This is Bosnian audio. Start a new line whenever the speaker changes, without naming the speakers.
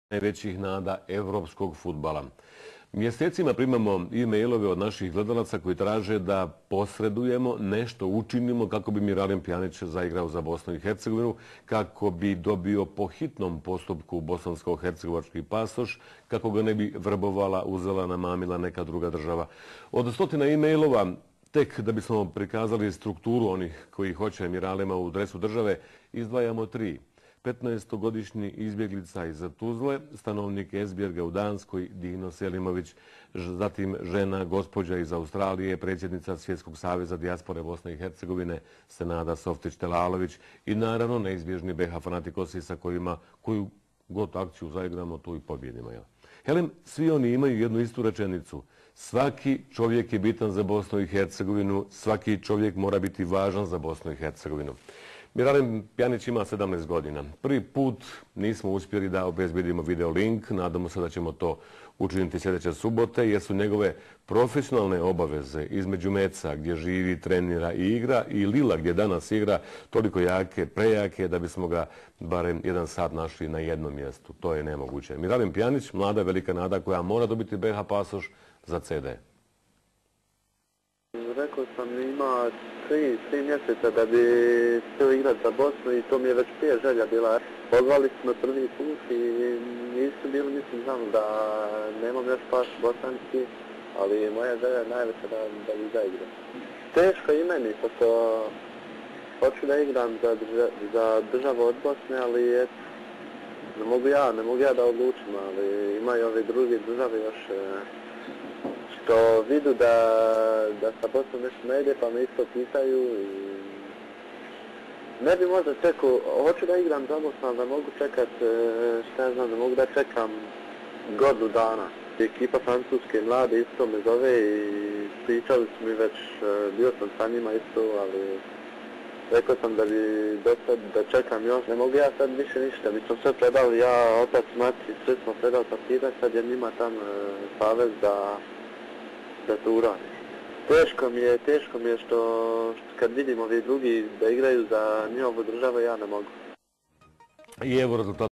najvećih nada evropskog fudbala. Mjesecima primamo e-mailove od naših gledalaca koji traže da posredujemo, nešto učinimo kako bi Miralem Pjanić zaigrao za Bosnu i Hercegovinu, kako bi dobio po hitnom postupku bosansko-hercegovački pasoš, kako ga ne bi vrbovala, uzela, namamila neka druga država. Od stotina e-mailova, tek da bismo prikazali strukturu onih koji hoće Miralema u dresu države, izdvajamo 3. 15-godišnji izbjeglica iz Tuzle, stanovnik Esbjerga u Danskoj, Dino Selimović, zatim žena, gospođa iz Australije, predsjednica Svjetskog saveza dijaspore Bosne i Hercegovine, Senada Softić-Telalović i naravno neizbježni BH fanatikosi sa koju god akciju zaigramo, tu i pobjedimo. Helem, svi oni imaju jednu istu rečenicu. Svaki čovjek je bitan za Bosnu i Hercegovinu, svaki čovjek mora biti važan za Bosnu i Hercegovinu. Miralem Pjanić ima 17 godina. Prvi put nismo uspjeli da obezbedimo video link, nadamo se da ćemo to učiniti sljedeće subote, jer su njegove profesionalne obaveze između Meca gdje živi, trenira i igra i Lila gdje danas igra toliko jake, prejake da bismo ga barem 1 sat našli na jednom mjestu. To je nemoguće. Miralem Pjanić, mlada velika nada koja mora dobiti BH pasoš za CD.
Rekao sam, ima 3 mjeseca da bi htio igrati za Bosnu i to mi je već prije želja bila. Pozvali smo prvi put i nisu bili, mislim, znam da nemam još paš bosanski, ali moja želja je najveća da bi zaigrao. Teško i meni, pošto hoću da igram za državu od Bosne, ali ne mogu ja da odlučim, ali imaju ove druge države još što vidu da sa Bosnom nešto ne ide, pa me isto pitaju i ne bi možda čekao, hoću da igram za Bosnu, ali da mogu čekat, šta ja znam, da mogu da čekam godinu dana. Ekipa francuske mlade isto me zove i pričali su mi već, bio sam sa njima isto, ali rekao sam da bi dosad da čekam još. Ne mogu ja sad više ništa, mi smo sve predali, ja, otac, mati, sve smo predali papira, sad je njima tam savez da to uradi. Teško mi je što kad vidim ovi drugi da igraju za njihovu državu, ja ne mogu.
I evo rezultat.